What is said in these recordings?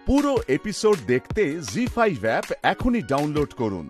পুরো এপিসোড দেখতে জি5 অ্যাপ এখনই ডাউনলোড করুন।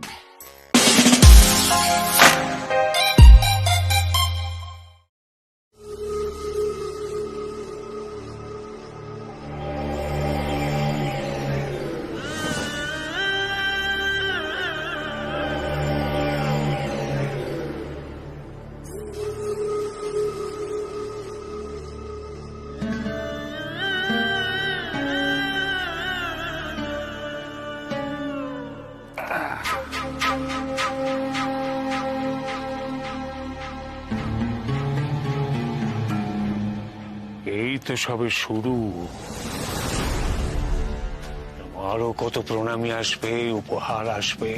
এই তো সবে শুরু। আরো কত প্রণামী আসবে, উপহার আসবে।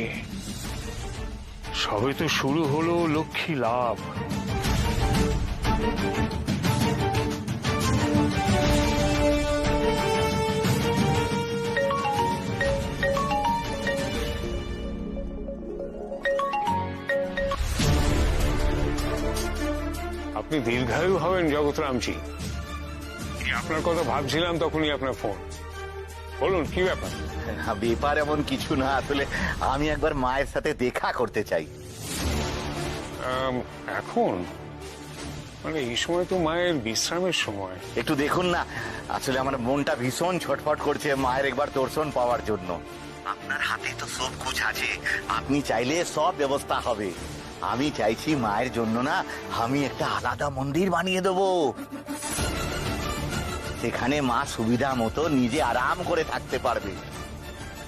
সবে তো শুরু হলো লক্ষ্মী লাভ। আপনি দীর্ঘায়ু হবেন জগৎরামজি। আপনার কথা ভাবছিলাম, তখনই আপনার ফোন। বলুন কি ব্যাপার? ব্যাপার এমন কিছু না, আসলে আমি একবার মায়ের সাথে দেখা করতে চাই। এখন মানে এই সময় তো মায়ের বিশ্রামের সময়। একটু দেখুন না, আসলে আমার মনটা ভীষণ ছটফট করছে মায়ের একবার দর্শন পাওয়ার জন্য। আপনার হাতে তো সব কুছ আছে, আপনি চাইলে সব ব্যবস্থা হবে। আমি চাইছি মায়ের জন্য না আমি একটা আলাদা মন্দির বানিয়ে দেবো, সেখানে মা সুবিধা মতো নিজে আরাম করে থাকতে পারবে।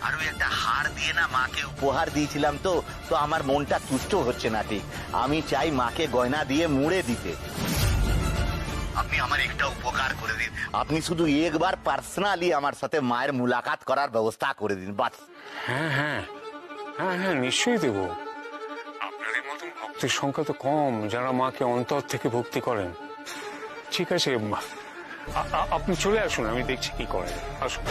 আর ওই একটা হার দিয়ে না মাকে উপহার দিয়েছিলাম, তো আমার মনটা তুষ্ট হচ্ছে না ঠিক। আমি চাই মাকে গয়না দিয়ে মুড়ে দিতে। আপনি আমার একটা উপকার করে দিন, আপনি শুধু একবার পার্সোনালি আমার সাথে মায়ের মুলাকাত করার ব্যবস্থা করে দিন, বাস। হ্যাঁ হ্যাঁ হ্যাঁ হ্যাঁ, নিশ্চয়ই দেব। আপনার এই মতন ভক্তের সংখ্যা তো কম যারা মাকে অন্তর থেকে ভক্তি করেন। ঠিক আছে, আপনি চলে আসুন, আমি দেখছি কি করেন। আসুন।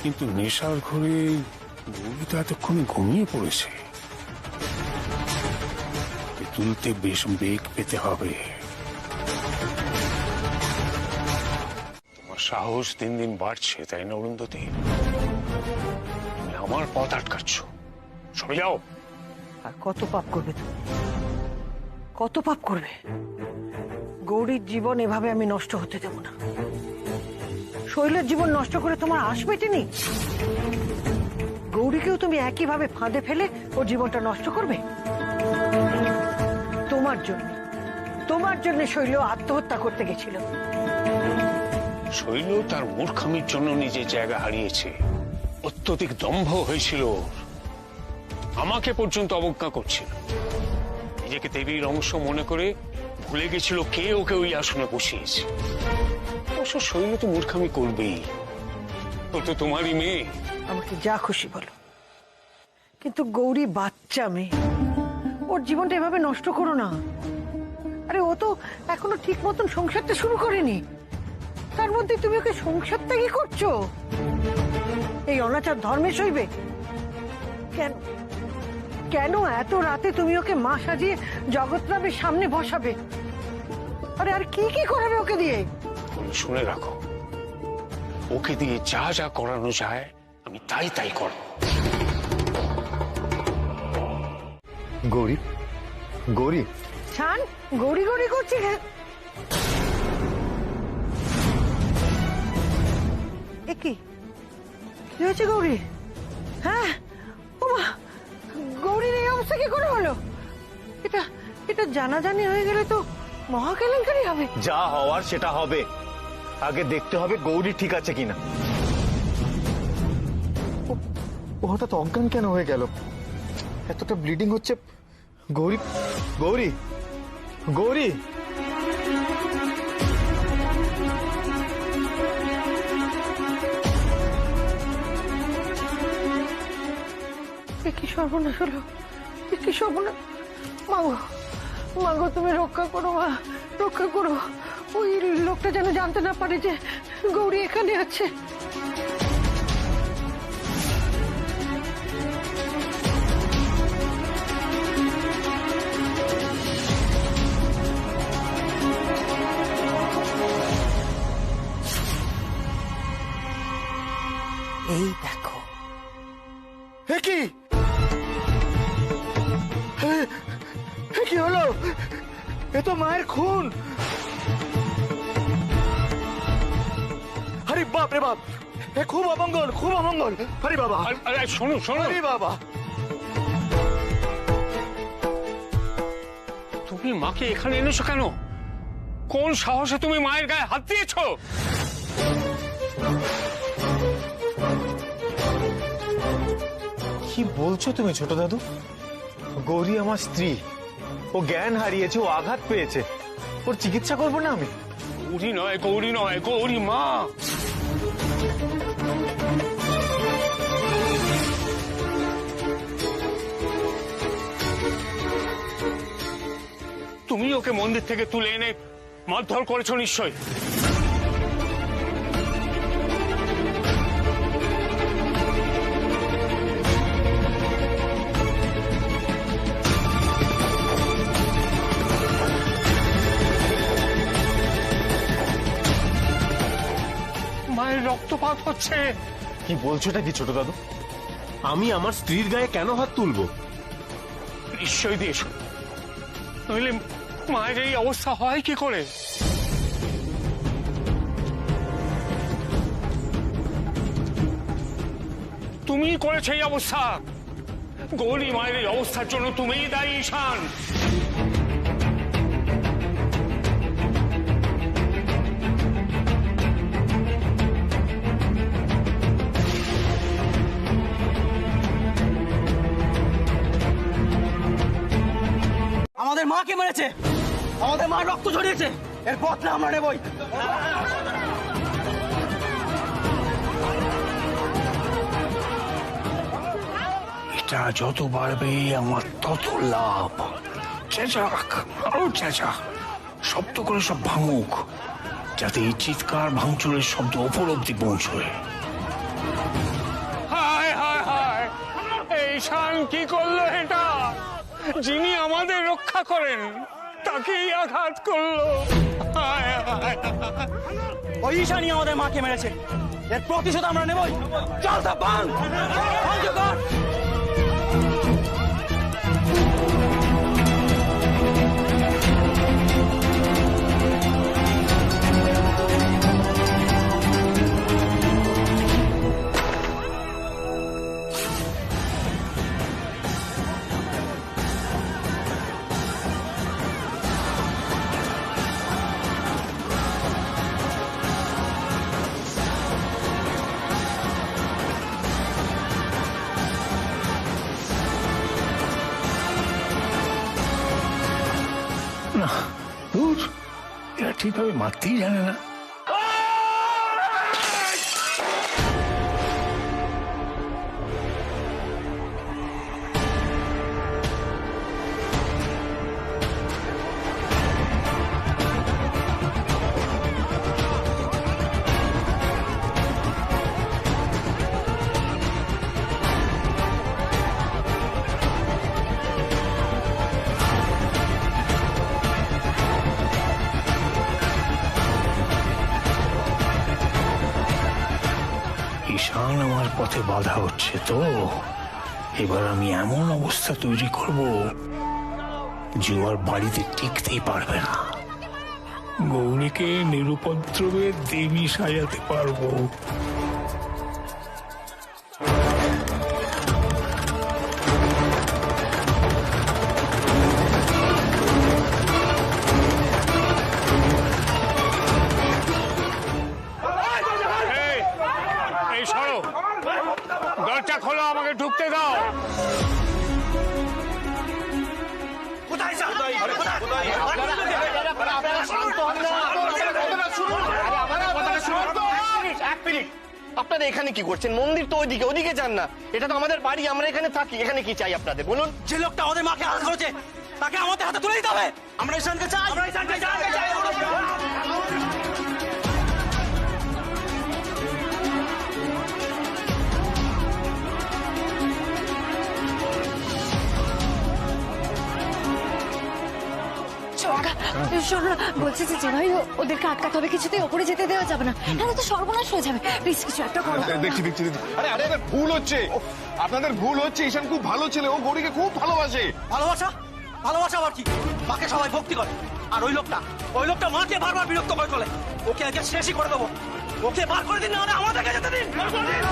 কিন্তু নেশার ঘরে গৌরী তো এতক্ষণে ঘুমিয়ে পড়েছে। তুলতে বেশ বেগ পেতে হবে। তোমার সাহস দিন দিন বাড়ছে, তাই না অরুন্ধতী? তুমি আমার পথ আটকাচ্ছ, সরে যাও। আর কত পাপ করবে তুমি, কত পাপ করবে? গৌরীর জীবন এভাবে আমি নষ্ট হতে দেব না। শৈলের জীবন নষ্ট করে তোমার আশ মেটেনি। গৌরীকেও তুমি একইভাবে ফাঁদে ফেলে ওর জীবনটা নষ্ট করবে? তোমার জন্য শৈল আত্মহত্যা করতে গেছিল। শৈল তার মূর্খামির জন্য নিজের জায়গা হারিয়েছে। অত্যধিক দম্ভ হয়েছিল, আমাকে পর্যন্ত অবজ্ঞা করছিল। নিজেকে দেবীর অংশ মনে করে ভুলে গেছিল কে ওকে ওই আসনে বসিয়েছে। অবশ্য শৈল তো মূর্খামি করবেই, ও তো তোমারই মেয়ে। আমাকে যা খুশি বলো, কিন্তু গৌরী বাচ্চা মেয়ে, ওর জীবনটা এভাবে নষ্ট করো না। আরে ও তো এখনো ঠিক মতন সংসারটা শুরু করেনি, তার মধ্যে তুমি ওকে সংসার ত্যাগী করছো। এই অনাচার ধর্মে সইবে? কেন কেন এত রাতে তুমি ওকে মা সাজিয়ে জগৎরামের সামনে বসাবে? আরে আর কি কি করাবে ওকে দিয়ে? শুনে রাখো, ওকে দিয়ে যা যা করানো যায় আমি তাই করব। গৌরী, গৌরী, ছান গৌরী গৌরী করছি। কি হয়েছে গৌরী? হ্যাঁ, ওমা, গৌরীর এই অবস্থা কি করে হলো? এটা জানাজানি হয়ে গেলে তো মহা কেলেঙ্কারি হবে। যা হওয়ার সেটা হবে, আগে দেখতে হবে গৌরী ঠিক আছে কিনা। ও হঠাৎ অজ্ঞান কেন হয়ে গেল? এতটা ব্লিডিং হচ্ছে। গৌরী, গৌরী, গৌরী, কি সর্বনাশ হলো, কি সর্বনাশ! মাগো তুমি রক্ষা করো, মা রক্ষা করো। ওই লোকটা যেন জানতে না পারে যে গৌরী এখানে আছে। দেখো। কি কি হলো? এ তো মায়ের খুন। আরে বাপ রে বাপ, এ খুব অমঙ্গল, খুব অমঙ্গল। আরে বাবা, আরে শোনো শোনো, আরে বাবা, তুমি মাকে এখানে এনেছো কেন? কোন সাহসে তুমি মায়ের গায়ে হাত দিয়েছো? কি বলছো তুমি ছোট দাদু? গৌরী আমার স্ত্রী, ও জ্ঞান হারিয়েছে, ও আঘাত পেয়েছে, ওর চিকিৎসা করবো না আমি? গৌরী নয়, গৌরী নয়, গৌরী মা। তুমি ওকে মন্দির থেকে তুলে এনে মারধর করেছো নিশ্চয়। মায়ের রক্তপাত হচ্ছে। কি বলছোটা কি ছোট দাদু? আমি আমার স্ত্রীর গায়ে কেন হাত তুলবো? নিশ্চয় দিয়েছ, নইলে মায়ের এই অবস্থা হয় কি করে? তুমি করেছো এই অবস্থা। গৌরী মায়ের এই অবস্থার জন্য তুমিই দায়ী ঈশান। আমাদের মাকে মেরেছে, আমাদের মা রক্ত ঝরিয়েছে, এর পথ না আমরা নেবই। এটা যত বাড়বে আমার তত লাভ। চেঁচাক, আরো চেঁচা, শব্দ করে সব ভাঙুক, যাতে এই চিৎকার ভাঙচুরের শব্দ ওপর অব্দি পৌঁছয়। হায় হায় হায়, এই শান কি করলো এটা? যিনি আমাদের রক্ষা করেন তাকেই আঘাত করলো। হায় হায়, ওই ঈশানই আমাদের মাকে মেরেছে, এর প্রতিশোধ আমরা নেবই। চল সব ভাঙ, ভাঙ কর। না দূর, এরা ঠিকভাবে মারতেই জানে না। ঈশান আমার পথে বাধা হচ্ছে, তো এবার আমি এমন অবস্থা তৈরি করব যে ওর বাড়িতে টিকতেই পারবে না। গৌরীকে নিরুপদ্রবে দেবী সাজাতে পারবো। এই সরো, দরজা খোলো, আমাকে ঢুকতে দাও। আপনারা এখানে কি করছেন? মন্দির তো ওইদিকে, ওদিকে যান না। এটা তো আমাদের বাড়ি, আমরা এখানে থাকি। এখানে কি চাই আপনাদের বলুন? যে লোকটা আমাদের মাকে আঘাত করেছে তাকে আমাদের হাতে তুলে দিতে হবে। আমরা ঈশানকে চাই, আমরা ঈশানকে চাই। শোনো না, বলছি যে ভাই ওদেরকে আটকাতে হবে, কিছুতেই ওপরে যেতে দেওয়া যাবে না, তাহলে তো সর্বনাশ হয়ে যাবে। প্লিজ কিছু একটা করো। দেখছি দেখছি দেখছি। আরে আরে আরে, ভুল হচ্ছে আপনাদের ভুল হচ্ছে। ঈশান খুব ভালো ছেলে, ও গৌরীকে খুব ভালোবাসে। ভালোবাসা? ভালোবাসা আবার কি? মাকে সবাই ভক্তি করে, আর ওই লোকটা মাকে বারবার বিরক্ত করে চলে। ওকে আজকে শেষই করে দেবো। ওকে বার করে দিন, না হলে আমাদেরকে যেতে দিন। বার করে দিন।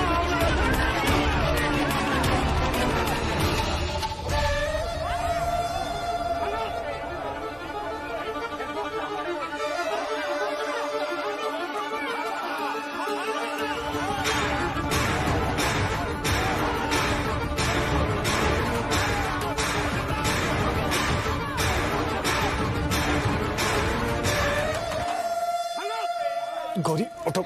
গৌরী ওঠো।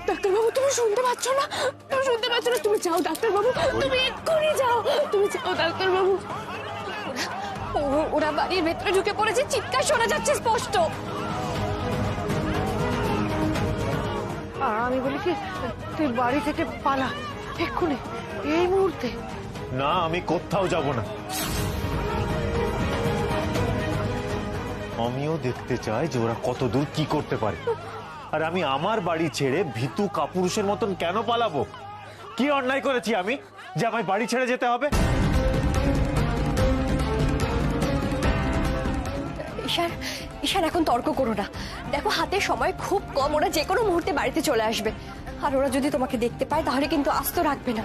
ডাক্তারবাবু তুমি শুনতে পাচ্ছ না? তুমি যাও ডাক্তারবাবু, তুমি এক্ষুনি যাও, তুমি যাও ডাক্তারবাবু। ওরা বাড়ির ভেতরে ঢুকে পড়েছে, চিৎকার শোনা যাচ্ছে স্পষ্ট। আর আমি বলি কি, তুই বাড়ি থেকে পালা এক্ষুনি, এই মুহূর্তে। না, আমি কোথাও যাব না। আমিও দেখতে চাই যে ওরা কত দূর কি করতে পারে। আর আমি আমার বাড়ি ছেড়ে ভীতু কাপুরুষের মতন কেন পালাবো? কি অন্যায় করেছি আমি যে আমায় বাড়ি ছেড়ে যেতে হবে? ঈশান এখন তর্ক করো না, দেখো হাতে সময় খুব কম, ওরা যে কোনো মুহূর্তে বাড়িতে চলে আসবে। আর ওরা যদি তোমাকে দেখতে পায় তাহলে কিন্তু আস্ত রাখবে না।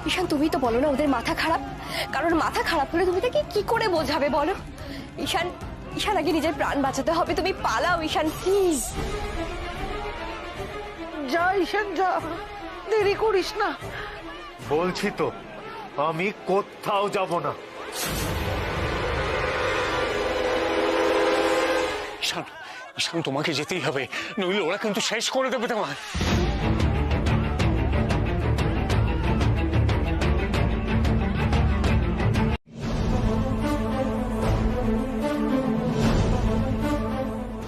ঈশান তুমি তো বলো না ওদের মাথা খারাপ, কারণ মাথা খারাপ হলে তুমি তাকে কি করে বোঝাবে বলো? ঈশান আগে নিজের প্রাণ বাঁচাতে হবে, তুমি পালাও ঈশান প্লিজ। যা ঈশান যা, দেরি করিস না। বলছি তো আমি কোথাও যাব না। ঈশান তোমাকে যেতেই হবে, নইলে ওরা কিন্তু শেষ করে দেবে তোমায়।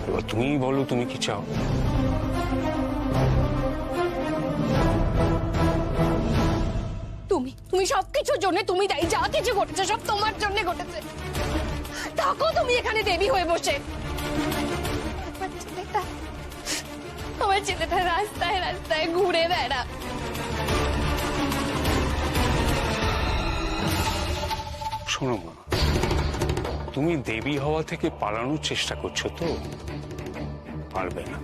এবার তুমি বলো তুমি কি চাও? তুমি সবকিছুর জন্য তুমি দায়ী, যা কিছু ঘটেছে সব তোমার জন্য ঘটেছে। থাকো তুমি এখানে দেবী হয়ে বসে। আমার ছেলেটা রাস্তায় রাস্তায় ঘুরে বেড়া। শোনো মা, তুমি দেবী হওয়া থেকে পালানোর চেষ্টা করছো তো, পারবে না।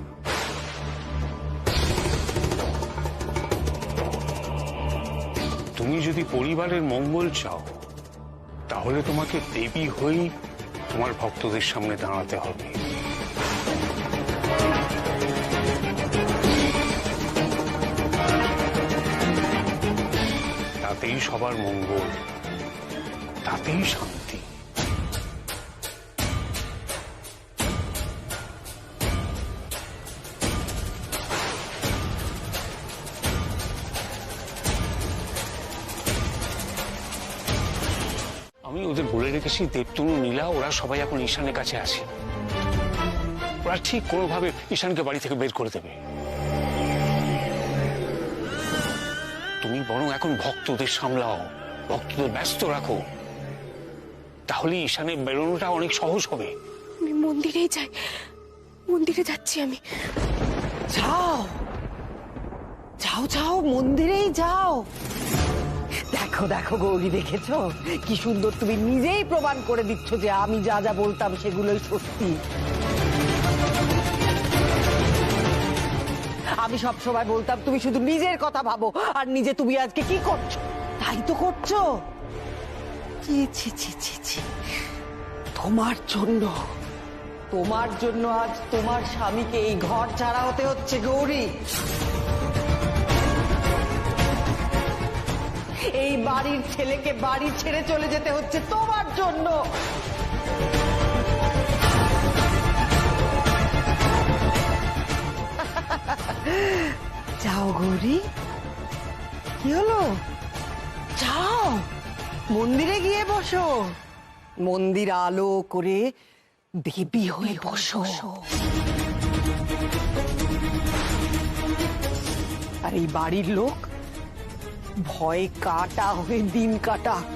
তুমি যদি পরিবারের মঙ্গল চাও তাহলে তোমাকে দেবী হয়েই তোমার ভক্তদের সামনে দাঁড়াতে হবে। তাতেই সবার মঙ্গল, তাতেই শান্তি। আমি ওদের বলে রেখেছি দেবতনু, নীলা ওরা সবাই এখন ঈশানের কাছে আছে। ওরা ঠিক কোনোভাবে ঈশানকে বাড়ি থেকে বের করে দেবে। তুমি বরং এখন ভক্তদের সামলাও, ভক্তদের ব্যস্ত রাখো, তাহলে ঈশানের বেরোনোটা অনেক সহজ হবে। আমি মন্দিরেই যাই, মন্দিরে যাচ্ছি আমি। যাও যাও যাও, মন্দিরেই যাও। দেখো দেখো গৌরী, দেখেছো কি সুন্দর, তুমি নিজেই প্রমাণ করে দিচ্ছ যে আমি যা যা বলতাম সেগুলোই সত্যি। আমি সব সময় বলতাম তুমি শুধু নিজের কথা ভাবো, আর নিজে তুমি আজকে কি করছো? তাই তো করছো। ছি ছি ছি ছি ছি, তোমার জন্য আজ তোমার স্বামীকে এই ঘর ছাড়া হতে হচ্ছে গৌরী। এই বাড়ির ছেলেকে বাড়ি ছেড়ে চলে যেতে হচ্ছে তোমার জন্য। যাও গৌরী, কি হলো? যাও মন্দিরে গিয়ে বসো, মন্দির আলো করে দেবী হয়ে বসো। আর এই বাড়ির লোক ভয় কাটা হয়ে দিন কাটাক।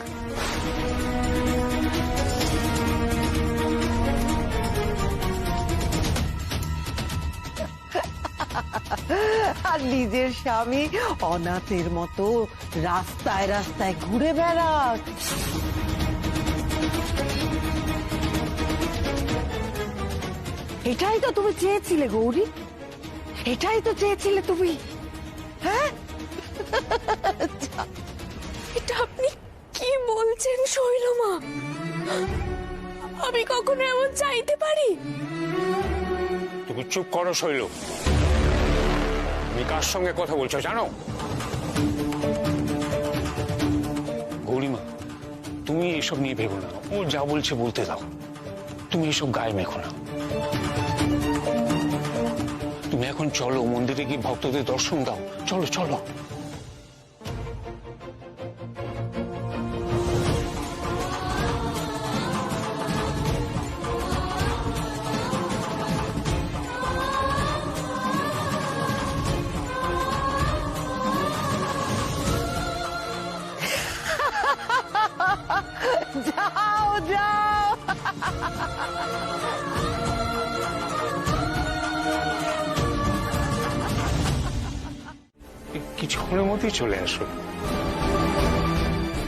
আর নিজের স্বামী অনাথের মতো রাস্তায় রাস্তায় ঘুরে বেড়াক। এটাই তো তুমি চেয়েছিলে গৌরী, এটাই তো চেয়েছিলে তুমি, হ্যাঁ? এটা আপনি কি বলছেন শৈলমা? আমি কখনো এমন চাইতে পারি? তুমি চুপ করো শৈল। তুমি কার সঙ্গে কথা বলছো জানো? গৌরীমা, তুমি এসব নিয়ে ভেবো না, ও যা বলছে বলতে দাও। তুমি এসব গায়ে মেখো না। তুমি এখন চলো, মন্দিরে গিয়ে ভক্তদের দর্শন দাও। চলো চলো। যাও যাও। কিছুক্ষণের মধ্যেই চলে আসো।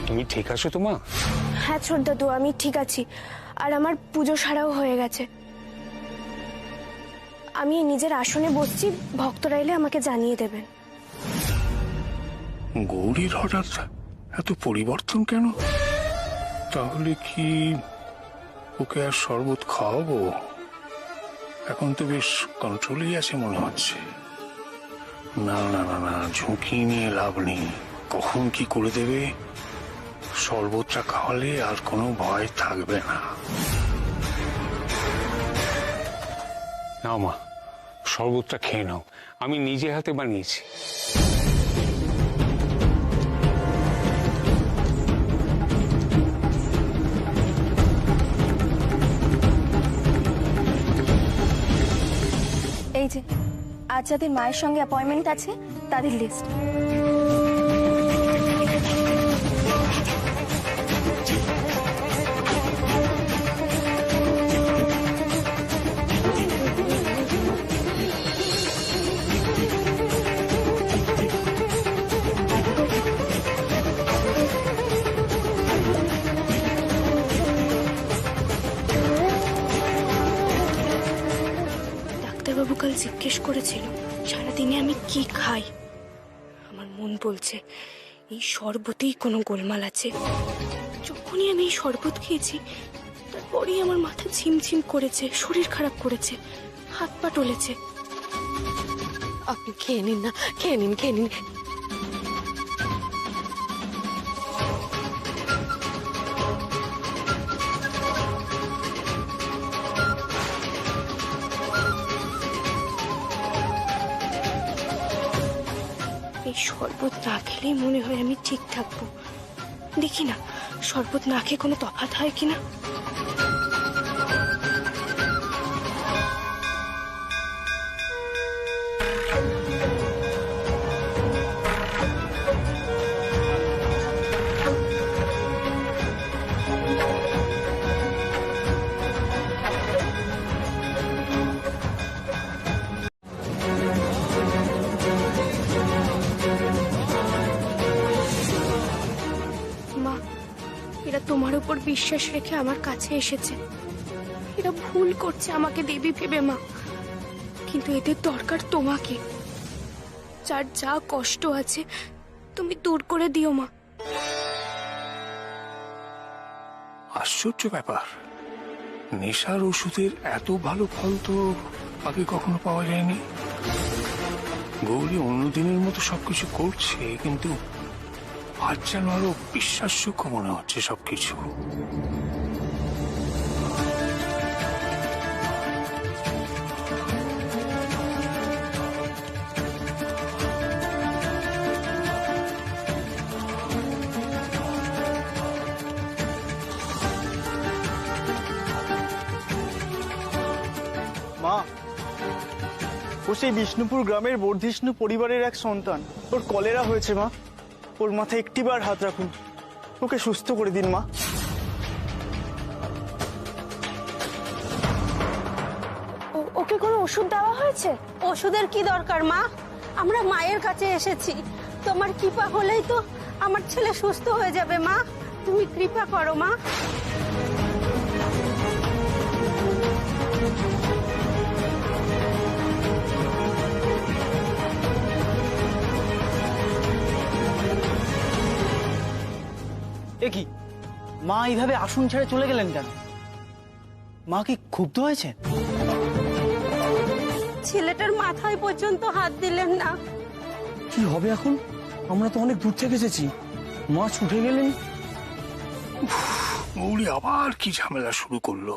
তুমি ঠিক আছো তো মা? হ্যাঁ ছোট দাদু, আমি ঠিক আছি। আর আমার পুজো সারাও হয়ে গেছে। আমি নিজের আসনে বসছি, ভক্তরা এলে আমাকে জানিয়ে দেবেন। গৌরীর হঠাৎ এত পরিবর্তন কেন? তাহলে কি ওকে আর শরবত খাওয়াবো? এখন তো বেশ কন্ট্রোলেই আছে মনে হচ্ছে। না না না না, ঝুঁকি নিয়ে লাভ নেই। কখন কি করে দেবে, শরবতটা খাওয়ালে আর কোনো ভয় থাকবে না। নাও মা, শরবতটা খেয়ে নাও, আমি নিজে হাতে বানিয়েছি। এই যে আজ যাদের মায়ের সঙ্গে অ্যাপয়েন্টমেন্ট আছে তাদের লিস্ট। ডাক্তারবাবু কাল জিজ্ঞেস করেছিল সারাদিনে আমি কি খাই। আমার মন বলছে এই শরবতেই কোনো গোলমাল আছে। যখনই আমি এই শরবত খেয়েছি তারপরেই আমার মাথা ঝিমঝিম করেছে, শরীর খারাপ করেছে, হাত পা টলেছে। আপনি খেয়ে নিন না, খেয়ে নিন, খেয়ে নিন। এই শরবত না খেলেই মনে হয় আমি ঠিক থাকবো। দেখি না শরবত না খেয়ে কোনো তফাৎ হয় কিনা। মা, এরা তোমার উপর বিশ্বাস রেখে আমার কাছে এসেছে। এরা ভুল করছে আমাকে দেবী ভেবে মা, কিন্তু এদের দরকার তোমাকে। যার যা কষ্ট আছে তুমি দূর করে দিও মা। আশ্চর্য ব্যাপার, নেশার ওষুধের এত ভালো ফল তো আগে কখনো পাওয়া যায়নি। গৌরী অন্যদিনের মতো সবকিছু করছে, কিন্তু আজ যেন আরো বিশ্বাসযোগ্য মনে হচ্ছে সবকিছু। মা, ও সেই বিষ্ণুপুর গ্রামের বর্ধিষ্ণু পরিবারের এক সন্তান। ওর কলেরা হয়েছে মা। ওর মাথায় একটিবার হাত রাখুন, ওকে সুস্থ করে দিন মা। ওকে কোনো ওষুধ দেওয়া হয়েছে? ওষুধের কি দরকার মা? আমরা মায়ের কাছে এসেছি, তোমার কৃপা হলেই তো আমার ছেলে সুস্থ হয়ে যাবে মা। তুমি কৃপা করো মা। এ কি মা এইভাবে আসন ছেড়ে চলে গেলেন কেন? মা কি ক্ষুব্ধ হয়েছে? ছেলেটার মাথায় পর্যন্ত হাত দিলেন না। কি হবে এখন? আমরা তো অনেক দূর থেকে এসেছি, মা ছুটে গেলেন। গৌরী আবার কি ঝামেলা শুরু করলো।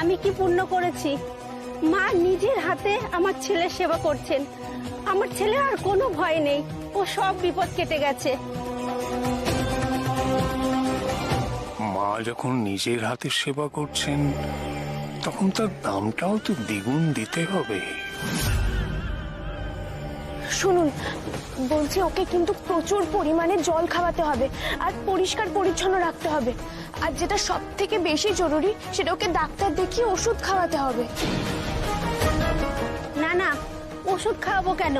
আমি কি পুণ্য করেছি? মা নিজের হাতে আমার ছেলের সেবা করছেন। আমার ছেলে আর কোনো ভয় নেই, ও সব বিপদ কেটে গেছে। মা যখন নিজের হাতে সেবা করছেন তখন তার দামটাও তো দ্বিগুণ দিতে হবে। শুনুন, বলছি ওকে কিন্তু প্রচুর পরিমাণে জল খাওয়াতে হবে আর পরিষ্কার পরিচ্ছন্ন রাখতে হবে। আর যেটা সব থেকে বেশি জরুরি, সেটা ওকে ডাক্তার দেখিয়ে ওষুধ খাওয়াতে হবে। না না, ওষুধ খাওয়াবো কেন?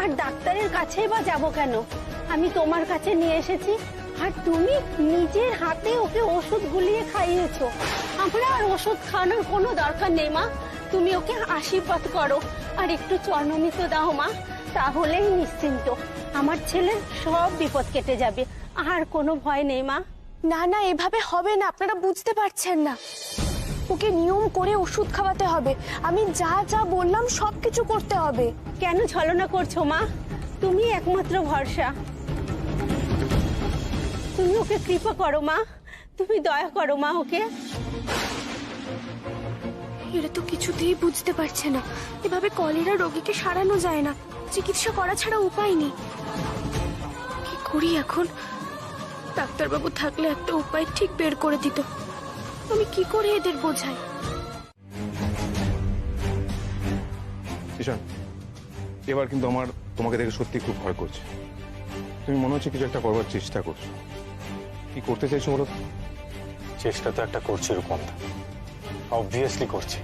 আর ডাক্তারের কাছেই বা যাবো কেন? আমি তোমার কাছে নিয়ে এসেছি, আর তুমি নিজের হাতে ওকে ওষুধ গুলিয়ে খাইয়েছো। আমরা আর ওষুধ খাওয়ানোর কোনো দরকার নেই মা। তুমি ওকে আশীর্বাদ করো আর একটু চরণমিত দাও মা, তাহলেই নিশ্চিন্ত। আমার ছেলের সব বিপদ কেটে যাবে, আর কোনো ভয় নেই মা। না না, এভাবে হবে না, আপনারা বুঝতে পারছেন না। ওকে নিয়ম করে ওষুধ খাওয়াতে হবে। আমি যা যা বললাম সবকিছু করতে হবে। কেন ছলনা করছো মা? তুমি একমাত্র ভরসা। তুমি ওকে কৃপা করো মা, তুমি দয়া করো মা ওকে। এরা তো কিছুতেই বুঝতে পারছে না, এভাবে কলেরা রোগীকে সারানো যায় না, চিকিৎসা করা ছাড়া উপায় নেই। কি করি এখন? ডাক্তারবাবু থাকলে একটা উপায় ঠিক বের করে দিত। আমি কি করে এদের বোঝাই? ঈশান, এবার কিন্তু আমার তোমাকে দেখে সত্যি খুব ভয় করছে। তুমি মনে হচ্ছে কিছু একটা করবার চেষ্টা করছো। কি করতে চাইছো বলো? চেষ্টা তো একটা করছি রূপমদা, অবভিয়াসলি করছি।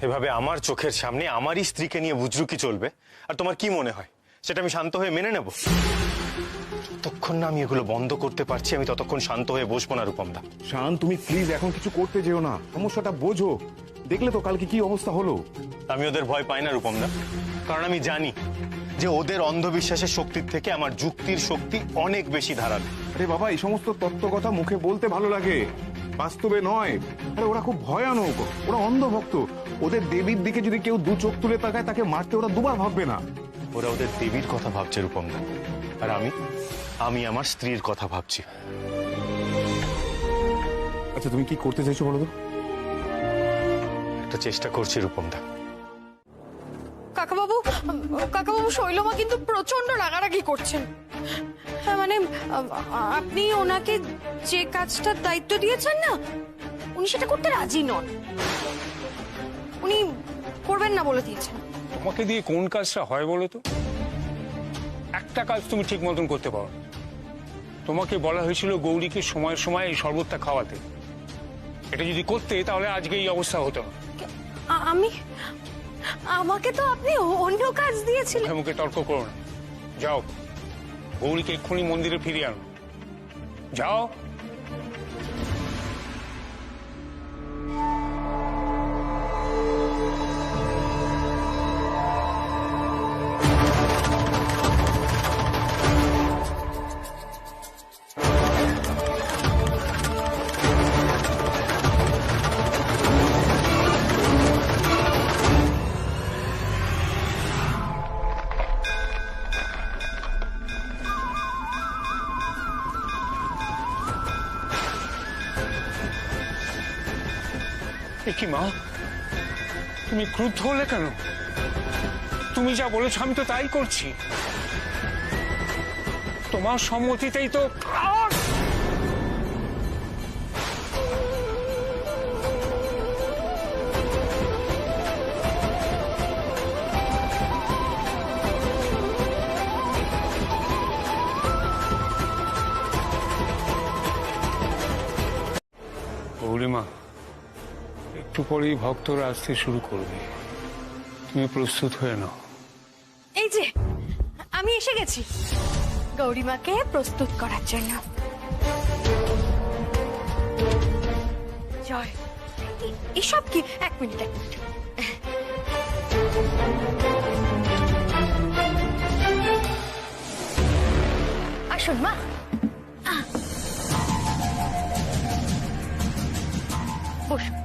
এভাবে আমার চোখের সামনে আমারই স্ত্রীকে নিয়ে বুজরুকি চলবে, আর তোমার কি মনে হয় সেটা আমি শান্ত হয়ে মেনে নেব? যতক্ষণ না আমি এগুলো বন্ধ করতে পারছি, আমি ততক্ষণ শান্ত হয়ে বসবো না রূপমদা। শান, তুমি প্লিজ এখন কিছু করতে যেও না, সমস্যাটা বোঝো। দেখলে তো কালকে কি অবস্থা হলো। আমি ওদের ভয় পাই না রূপমদা, কারণ আমি জানি যে ওদের অন্ধবিশ্বাসের শক্তির থেকে আমার যুক্তির শক্তি অনেক বেশি ধারালো। আরে বাবা, এই সমস্ত তত্ত্ব কথা মুখে বলতে ভালো লাগে, বাস্তবে নয়। আরে ওরা খুব ভয়ানক, ওরা অন্ধভক্ত। ওদের দেবীর দিকে যদি কেউ দু চোখ তুলে তাকায়, তাকে মারতে ওরা দুবার ভাববে না। ওরা ওদের দেবীর কথা ভাবছে রূপমদা, আর আমি আমার স্ত্রীর কথা ভাবছি। আচ্ছা, তুমি কি করতে চাইছো বলো তো? একটা চেষ্টা করছি রূপমদা। কাকাবাবু, শৈলমা কিন্তু প্রচন্ড রাগারাগি করছেন। হ্যাঁ মানে আপনি ওনাকে যে কাজটার দায়িত্ব দিয়েছেন না, উনি সেটা করতে রাজি নন। উনি করবেন না বলে দিয়েছেন। তোমাকে দিয়ে কোন কাজটা হয় বলো তো? একটা কাজ তুমি ঠিক মতন করতে পারো। তোমাকে বলা হয়েছিল গৌরীকে সময় সময় এই শরবতটা খাওয়াতে। এটা যদি করতে তাহলে আজকে এই অবস্থা হতো না। আমাকে তো আপনি অন্য কাজ দিয়েছিলেন। মুখে মুখে তর্ক করো না, যাও গৌরীকে এক্ষুনি মন্দিরে ফিরিয়ে আনো, যাও। কি মা, তুমি ক্রুদ্ধ হলে কেন? তুমি যা বলেছো আমি তো তাই করছি। তোমার সম্মতিতেই তো। গৌরীমা, একটু পরেই ভক্তরা আসতে শুরু করবে, তুমি প্রস্তুত হয়ে নাও। এই যে আমি এসে গেছি গৌরীমাকে প্রস্তুত করার জন্য। জয়, এসব কি? এক মিনিট। আসুন মা। বসুন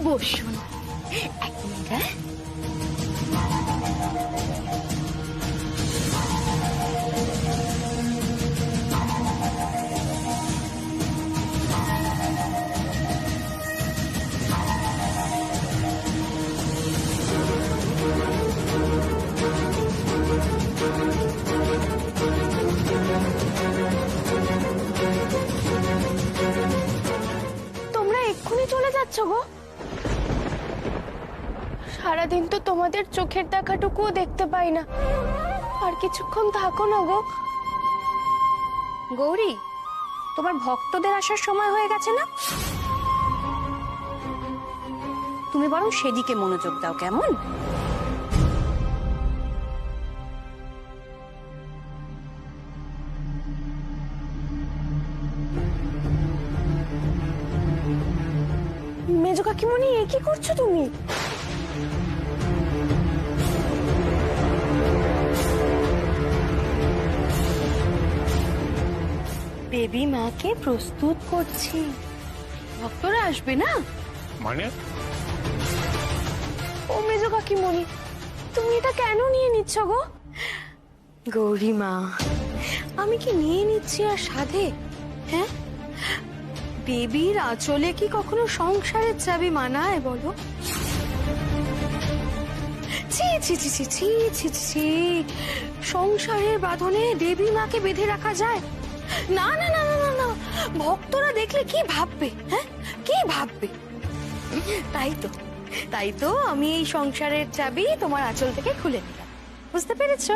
বসুন, এক মিনিট। তোমরা এক্ষুনি চলে যাচ্ছ গো? সারাদিন তো তোমাদের চোখের দেখাটুকুও দেখতে পাই না, আর কিছুক্ষণ থাকো না গো। গৌরী, তোমার ভক্তদের আসার সময় হয়ে গেছে না? তুমি বরং সেদিকে মনোযোগ দাও, কেমন? মেজো কাকিমণি, এ কি করছো তুমি? বেবি মাকে প্রস্তুত করছি, ভক্তরা আসবে না। মানে? ও মেজো কাকিমণি, তুমি এটা কেন নিয়ে নিচ্ছ গো? গৌরী মা, আমি কি নিয়ে নিচ্ছি আর সাধে? হ্যাঁ, বেবির আঁচলে কি কখনো সংসারের চাবি মানায় বলো? ছি ছি ছি ছি ছি ছি ছি, সংসারের বাঁধনে দেবী মাকে বেঁধে রাখা যায় না? না না না না না, ভক্তরা দেখলে কি ভাববে? হ্যাঁ, কি ভাববে? তাই তো আমি এই সংসারের চাবি তোমার আঁচল থেকে খুলে নিলাম, বুঝতে পেরেছো?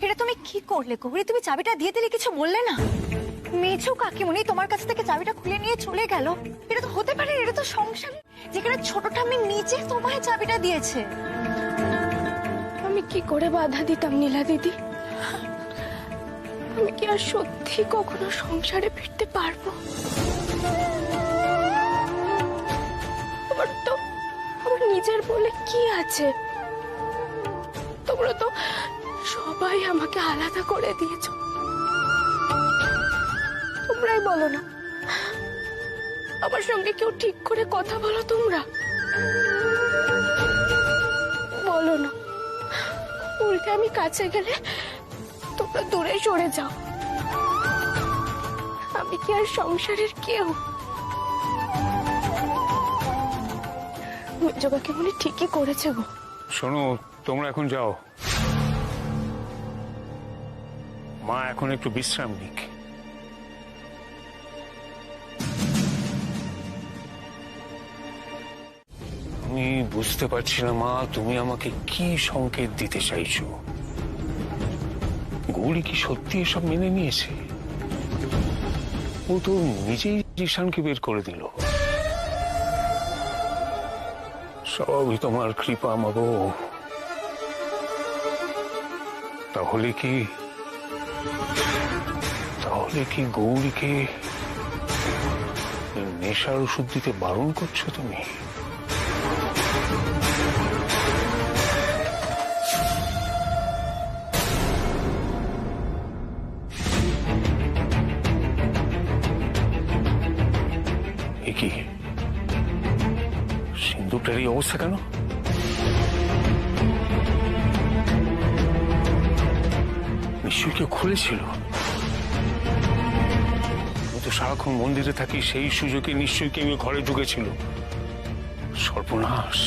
এটা তুমি কি করলে গৌরী? তুমি চাবিটা দিয়ে দিলে, কিছু বললে না? মেজো কাকিমণি তোমার কাছ থেকে চাবিটা খুলে নিয়ে চলে গেল, এটা তো হতে পারে। এটা তো সংসার, যেখানে ছোট ঠাম্মি নিজে তোমায় চাবিটা দিয়েছে। আমি কি করে বাধা দিতাম নীলা দিদি? আমি কি আর সত্যি কখনো সংসারে ফিরতে পারবো? আমার নিজের বলে কি আছে? তোমরা তো সবাই আমাকে আলাদা করে দিয়েছ। তোমরাই বলো না, আমার সঙ্গে কেউ ঠিক করে কথা বলো তোমরা? বলো না, উল্টে আমি কাছে গেলে তোমরা দূরে সরে যাও। আমি কি আর সংসারের কেউ? মেজো কাকিমণি ঠিকই করেছে গো। শোনো, তোমরা এখন যাও, মা এখন একটু বিশ্রাম নিক। আমি বুঝতে পারছি না মা, তুমি আমাকে কি সংকেত দিতে চাইছো? গৌরী কি সত্যি এসব মেনে নিয়েছে? ও তো নিজেই জিশানকে বের করে দিল। সবই তোমার কৃপা মাগো। তাহলে কি গৌরীকে নেশার ওষুধ দিতে বারণ করছো তুমি? কি সিন্ধুকটার এই অবস্থা কেন? নিশ্চয়ই কেউ খুলেছিল। আমি তো সারাক্ষণ মন্দিরে থাকি, সেই সুযোগে নিশ্চয়ই কেউ ঘরে ঢুকেছিল। সর্বনাশ,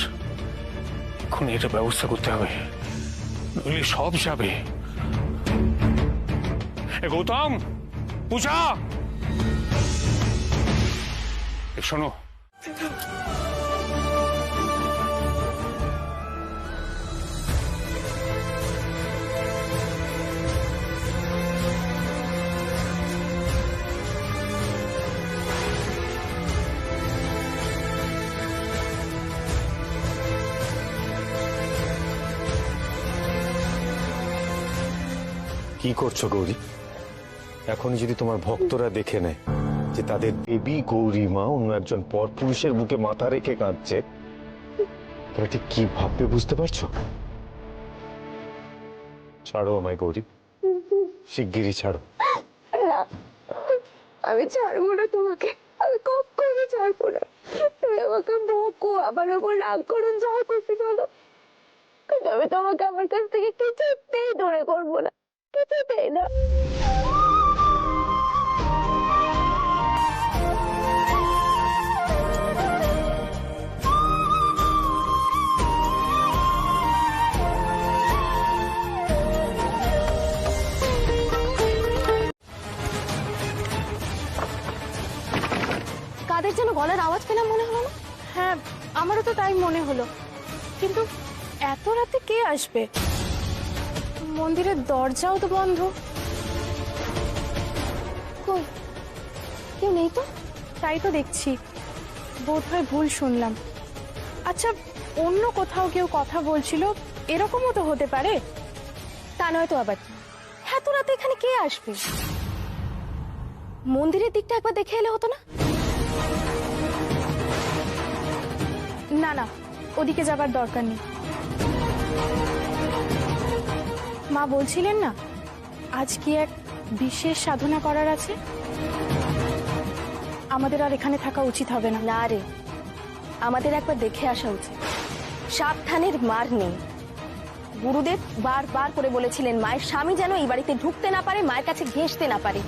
এখন এটা ব্যবস্থা করতে হবে, নইলে সব যাবে। গৌতম, পূজা, শোনো, কি করছো গৌরী? এখনই যদি তোমার ভক্তরা দেখে নেয় যে তাদের দেবী গৌরী মা অন্য একজন পরপুরুষের বুকে মাথা রেখে কাঁদছে, তাহলে ঠিক কি ভাববে বুঝতে পারছো? ছাড়ো আমায় গৌরী, শিগগিরই ছাড়ো। আমি ছাড়বো না তোমাকে, আমি কখনো ছাড়বো না। তুমি আমাকে বকো, আমার ওপর রাগ করুন, যা করতে চলো, কিন্তু আমি তোমাকে আমার কাছ থেকে কিছুতেই দূরে করবো না, কিছুতেই না। কাদের যেন গলার আওয়াজ পেলাম মনে হলো না? হ্যাঁ, আমারও তো তাই মনে হলো, কিন্তু এত রাতে কে আসবে? মন্দিরের দরজাও তো বন্ধ। কই, কেউ নেই তো? তাই তো দেখছি, বোধহয় ভুল শুনলাম। আচ্ছা, অন্য কোথাও কেউ কথা বলছিল, এরকমও তো হতে পারে। তা নয় তো আবার কি, এত রাতে এখানে কে আসবে? মন্দিরের দিকটা একবার দেখে এলে হতো না? না না, ওদিকে যাবার দরকার নেই। মা বলছিলেন না আজ কি এক বিশেষ সাধনা করার আছে, আমাদের আর এখানে থাকা উচিত হবে না। না রে, আমাদের একবার দেখে আসা উচিত। সাবধানের মার নেই। গুরুদেব বারবার করে বলেছিলেন মায়ের স্বামী যেন এই বাড়িতে ঢুকতে না পারে, মায়ের কাছে ঘেঁষতে না পারে।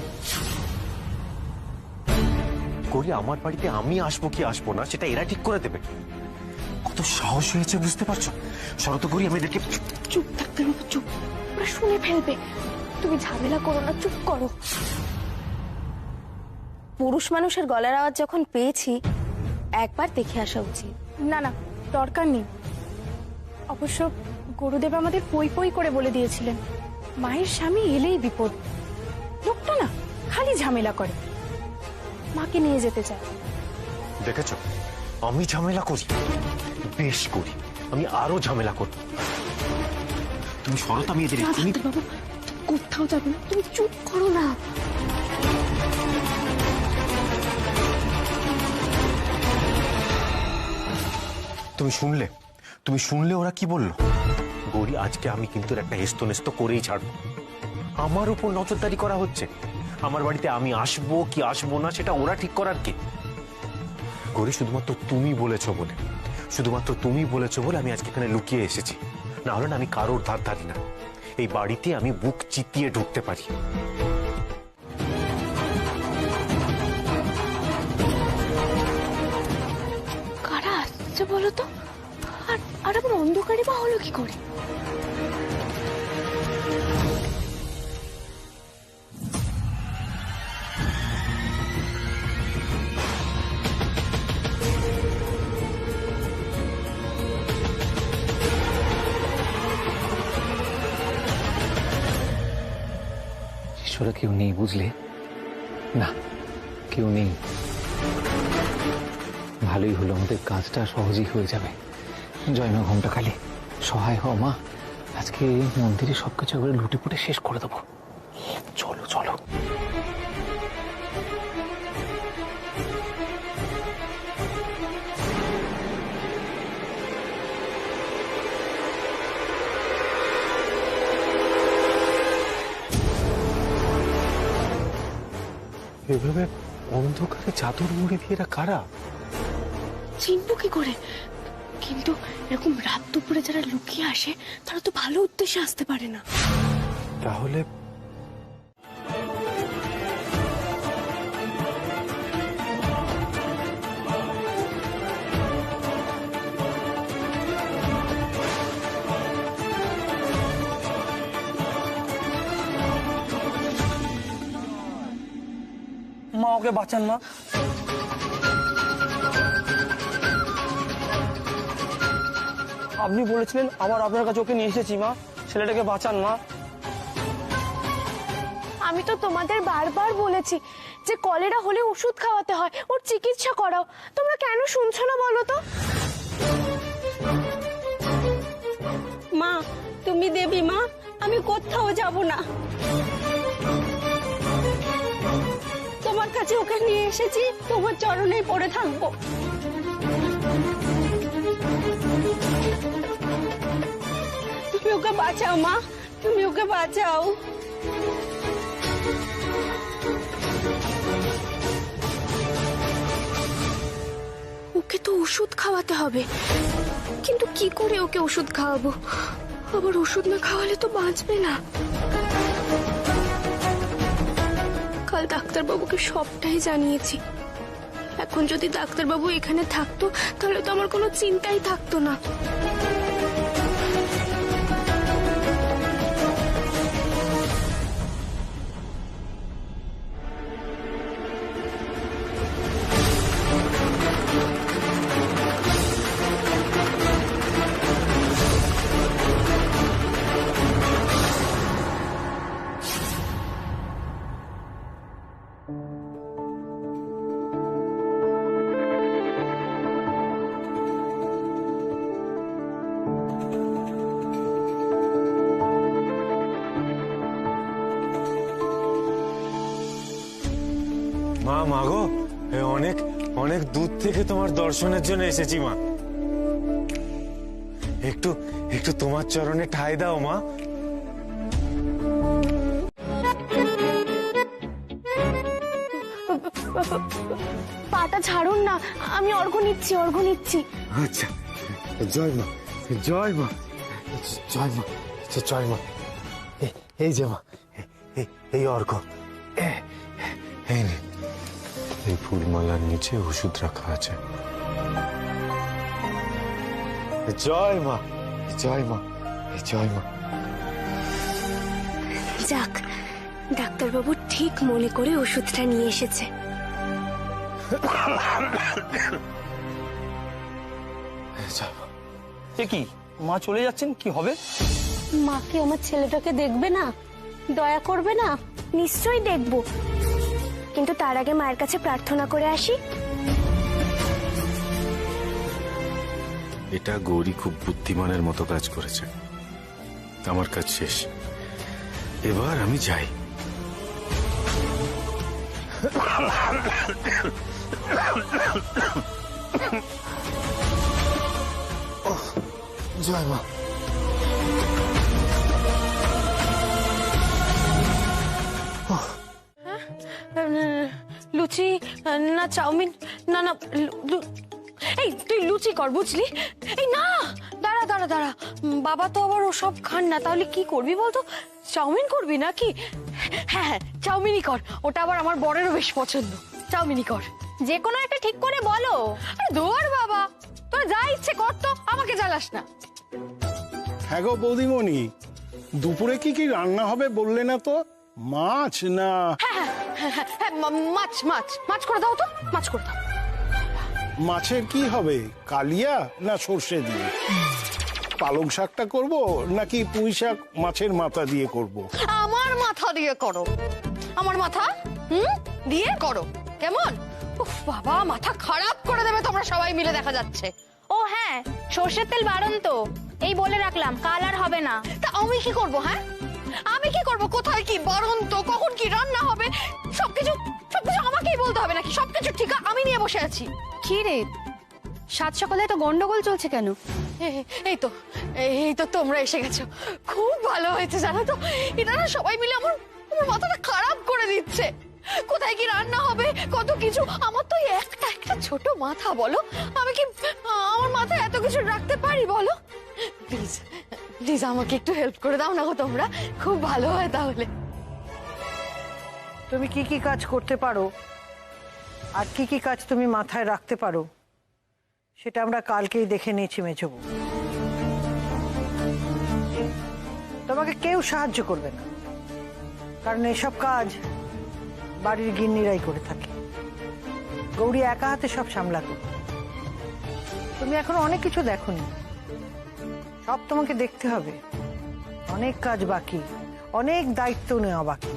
গৌরী, আমার বাড়িতে আমি আসবো কি আসবো না সেটা এরা ঠিক করে দেবে। কত সাহস হয়েছে বুঝতে পারছো? শরৎ গৌরী, আমি এদেরকে চুপ থাকতে হবে, চুপ, ওরা শুনে ফেলবে। তুমি ঝামেলা করো না, চুপ করো। পুরুষ মানুষের গলার আওয়াজ যখন পেয়েছি, একবার দেখে আসা উচিত। না না, দরকার নেই। অবশ্য গুরুদেব আমাদের পই পই করে বলে দিয়েছিলেন মায়ের স্বামী এলেই বিপদ। লোকটা না খালি ঝামেলা করে, মাকে নিয়ে যেতে চায়। দেখেছো, আমি ঝামেলা করি, বেশ করি, আমি আরো ঝামেলা করব। তুমি শরৎ, আমি এদের বাবু কোথাও যাবে না, তুমি চুপ করো না। তুমি শুনলে ওরা কি বললো? গৌরী, আজকে আমি কিন্তু একটা হেস্তনেস্ত করেই ছাড়বো। আমার উপর নজরদারি করা হচ্ছে। আমার বাড়িতে আমি আসবো কি আসবো না সেটা ওরা ঠিক করার কে? গৌরী, শুধুমাত্র তুমি বলেছো বলে আমি আজকে এখানে লুকিয়ে এসেছি। না হলে না আমি কারোর ধার ধারি না। এই বাড়িতে আমি বুক চিতিয়ে ঢুকতে পারি। কারা আসছে বলো তো? আর আবার অন্ধকারে বা হলো কি করে? ঈশ্বরে কেউ নেই, বুঝলে না, কেউ নেই। ভালোই হলো, আমাদের কাজটা সহজেই হয়ে যাবে। জয় মা ঘোমটা খালি, সহায় হও মা। আজকে মন্দিরে সবকিছু একবারে লুটে পুটে শেষ করে দেবো। চলো চলো। এভাবে অন্ধকারে চাদর মুড়ি দিয়ে এরা কারা? চিনবো কি করে? কিন্তু এরকম রাত দুপুরে যারা লুকিয়ে আসে তারা তো ভালো উদ্দেশ্যে আসতে পারে না। তাহলে মা ওকে বাঁচান মা। আপনি বলেছিলেন আবার আপনার কাছে ওকে নিয়ে এসেছি মা, ছেলেটাকে বাঁচান মা। আমি তো তোমাদের বারবার বলেছি যে কলেরা হলে ওষুধ খাওয়াতে হয়, ওর চিকিৎসা করাও। তোমরা কেন শুনছো না বলো তো? মা তুমি দেবী মা, আমি কোথাও যাব না। তোমার কাছে ওকে নিয়ে এসেছি, তোমার চরণেই পড়ে থাকবো। তুমি ওকে বাঁচাও মা, তুমি ওকে বাঁচাও। ওকে তো ওষুধ খাওয়াতে হবে, কিন্তু কি করে ওকে ওষুধ খাওয়াবো? আবার ওষুধ না খাওয়ালে তো বাঁচবে না। কাল ডাক্তারবাবুকে সবটাই জানিয়েছি। এখন যদি ডাক্তারবাবু এখানে থাকতো তাহলে তো আমার কোনো চিন্তাই থাকতো না। মা, মাগো, অনেক অনেক দূর থেকে তোমার দর্শনের জন্য এসেছি মা। একটু একটু তোমার চরণে ঠাঁই দাও মা। পাটা ছাড়ুন না, আমি অর্ঘ্য নিচ্ছি, অর্ঘ্য নিচ্ছি। আচ্ছা, জয় মা, জয় মা, জয় মা, জয় মা। এই যে মা, এই অর্ঘ্য, এই নে। এই ফুলমালার নিচে ওষুধ রাখা আছে। জয় মা, জয় মা, জয় মা। যাক, ডাক্তারবাবু ঠিক মনে করে ওষুধটা নিয়ে এসেছে। কি মা চলে যাচ্ছেন, কি হবে? মাকে আমার ছেলেটাকে দেখবে না, দয়া করবে না? নিশ্চয়ই দেখব, কিন্তু তার আগে মায়ের কাছে প্রার্থনা করে আসি। এটা গৌরী খুব বুদ্ধিমানের মতো কাজ করেছে। আমার কাজ শেষ, এবার আমি যাই। জয় মা। লুচি না চাউমিন, না না এই তুই লুচি কর, বুঝলি? এই না, দাঁড়া দাঁড়া দাঁড়া, বাবা তো আবার ওসব খান না। তাহলে কি করবি বলতো? চাউমিন করবি নাকি? হ্যাঁ হ্যাঁ, চাউমিনই কর, ওটা আবার আমার বরেরও বেশ পছন্দ। চাউমিনই কর, যে কোনো একটা ঠিক করে বলো। আরে দৌড় বাবা, তোর যা ইচ্ছে কর, তো আমাকে জ্বালাস না। হ্যাঁ গো বৌদিমণি, দুপুরে কি কি রান্না হবে বললে না তো? মাছ না? মাছ, মাছ মাছ করে দাও তো, মাছ করে দাও। মাছের কি হবে, কালিয়া না সর্ষে দিয়ে? পালং শাকটা করব নাকি পুঁই শাক মাছের মাথা দিয়ে করব? আমার মাথা দিয়ে করো, আমার মাথা দিয়ে করো। কেমন? উফ বাবা, মাথা খারাপ করে দেবে তোমরা সবাই মিলে দেখা যাচ্ছে। ও হ্যাঁ, সর্ষের তেল বারণ তো, এই বলে রাখলাম, কাল আর হবে না। তা আমি কি করব? হ্যাঁ, আমি কি করব? কোথায় কি বারণ তো, কখন কি রান্না হবে, সবকিছু সবকিছু আমাকেই বলতে হবে নাকি? সবকিছু ঠিক আমি নিয়ে বসে আছি। কি রে, সাত সকালে তো গন্ডগোল চলছে কেন? এই তো তোমরা এসে গেছো, খুব ভালো হয়েছে জানো তো। এনারা সবাই মিলে আমার মাথাটা খারাপ করে দিচ্ছে। কোথায় কি রান্না হবে, কত কিছু। আমার তো এই একটা ছোট মাথা, বলো আমি কি আমার মাথায় এত কিছু রাখতে পারি বলো? প্লিজ প্লিজ আমাকে একটু হেল্প করে দাও না গো তোমরা, খুব ভালো হয় তাহলে। তুমি কি কি কাজ করতে পারো আর কি কি কাজ তুমি মাথায় রাখতে পারো সেটা আমরা কালকেই দেখে নিয়েছি মেজবু। তোমাকে কেউ সাহায্য করবে না, কারণ এসব কাজ বাড়ির গিন্নিরাই করে থাকে। গৌরী একা হাতে সব সামলাতো। তুমি এখনো অনেক কিছু দেখোনি, সব তোমাকে দেখতে হবে। অনেক কাজ বাকি, অনেক দায়িত্ব নেওয়া বাকি।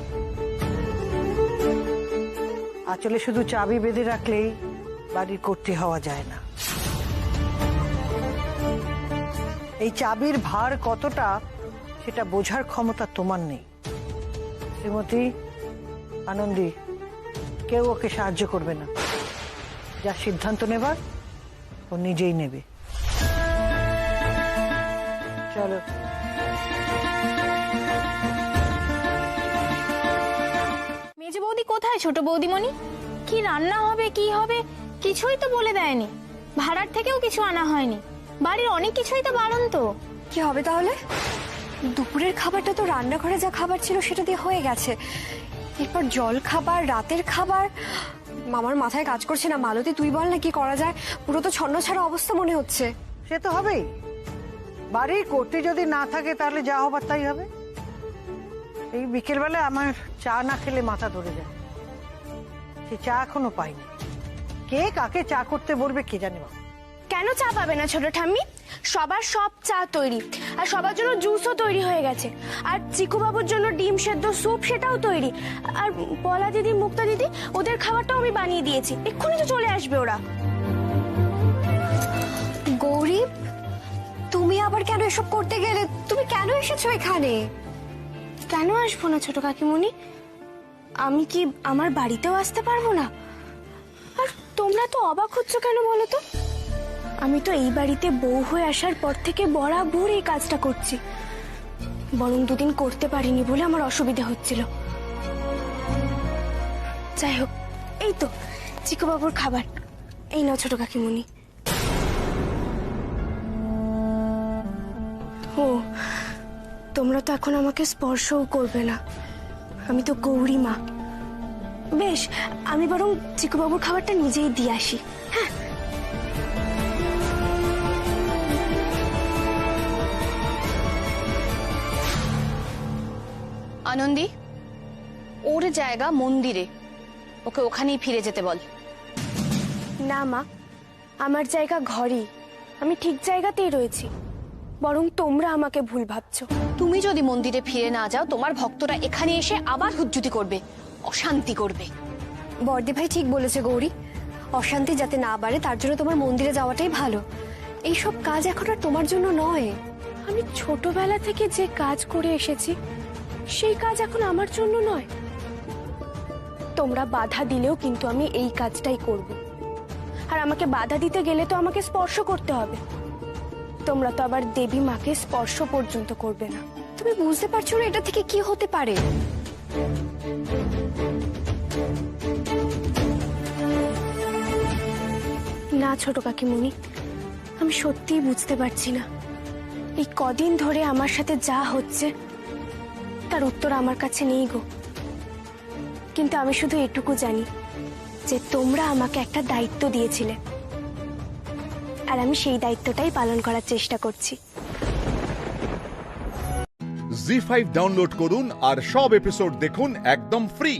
আঁচলে শুধু চাবি বেঁধে রাখলেই বাড়ির কর্ত্রী হওয়া যায় না। এই চাবির ভার কতটা সেটা বোঝার ক্ষমতা তোমার নেই। শ্রীমতী, আনন্দী, কেউ ওকে সাহায্য করবে না। যা সিদ্ধান্ত নেবার ও নিজেই নেবে। চলো। মেজে বৌদি কোথায়? ছোট বৌদিমণি, কি রান্না হবে কি হবে কিছুই তো বলে দেয়নি। ভাড়ার থেকেও কিছু আনা হয়নি। বাড়ির অনেক কিছুই তো বারণ। তো কি হবে তাহলে? দুপুরের খাবারটা তো রান্নাঘরে যা খাবার ছিল সেটা দিয়ে হয়ে গেছে। এরপর জল খাবার, রাতের খাবার। আমার মাথায় কাজ করছে না। মালতী, তুই বল না কি করা যায়? পুরো তো ছন্ন ছাড়া অবস্থা মনে হচ্ছে। সে তো হবেই। বাড়ির কর্ত্রী যদি না থাকে তাহলে যা হবার তাই হবে। এই বিকেলবেলা আমার চা না খেলে মাথা ধরে যায়। সে চা এখনো পাইনি। কে কাকে চা করতে বলবে কে জানে। কেন চা পাবে না ছোট ঠাম্মি? সবার সব চা তৈরি, আর সবার জন্য জুসও তৈরি হয়ে গেছে। আর চিকু বাবুর জন্য ডিম সেদ্ধ স্যুপ সেটাও তৈরি। আর পলা দিদি, মুক্তা দিদি, ওদের খাবারটাও আমি বানিয়ে দিয়েছি। এক্ষুনি তো চলে আসবে ওরা। গৌরী, তুমি আবার কেন এসব করতে গেলে? তুমি কেন এসেছো এখানে? কেন আসবো না ছোট কাকিমণি? আমি কি আমার বাড়িতেও আসতে পারবো না? আর তোমরা তো অবাক হচ্ছ কেন বলো তো? আমি তো এই বাড়িতে বউ হয়ে আসার পর থেকে বরাবর এই কাজটা করছি। বরং দুদিন করতে পারিনি বলে আমার অসুবিধা হচ্ছিল। যাই হোক, এই তো চিকু বাবুর খাবার। এই নাও ছোট কাকিমণি। ও, তোমরা তো এখন আমাকে স্পর্শও করবে না। আমি তো গৌরী মা। বেশ, আমি বরং চিকু বাবুর খাবারটা নিজেই দিয়ে আসি। হ্যাঁ। আনন্দী, ওর জায়গা মন্দিরে, ওকে ওখানেই ফিরে যেতে বল। না মা, আমার জায়গা ঘরেই। আমি ঠিক জায়গাতেই রয়েছি। বরং তোমরা আমাকে ভুল ভাবছো। তুমি যদি মন্দিরে ফিরে না যাও, তোমার ভক্তরা এখানে এসে আবার হুজ্জুতি করবে, অশান্তি করবে। বর্দি ভাই ঠিক বলেছে গৌরী। অশান্তি যাতে না বাড়ে তার জন্য তোমার মন্দিরে যাওয়াটাই ভালো। এইসব কাজ এখন আর তোমার জন্য নয়। আমি ছোটবেলা থেকে যে কাজ করে এসেছি সেই কাজ এখন আমার জন্য নয়। তোমরা বাধা দিলেও কিন্তু আমি এই কাজটাই করব। আর আমাকে বাধা দিতে গেলে তো আমাকে স্পর্শ করতে হবে। তোমরা তো আবার দেবী মাকে স্পর্শ পর্যন্ত করবে না। তুমি বুঝতে পারছো না এটা থেকে কি হতে পারে? না ছোট কাকিমণি, আমি সত্যিই বুঝতে পারছি না। এই কদিন ধরে আমার সাথে যা হচ্ছে তার উত্তর আমার কাছে নেই গো। কিন্তু আমি শুধু এটুকু জানি যে তোমরা আমাকে একটা দায়িত্ব দিয়েছিলে, আর আমি সেই দায়িত্বটাই পালন করার চেষ্টা করছি। জি5 ডাউনলোড করুন আর সব এপিসোড দেখুন একদম ফ্রি।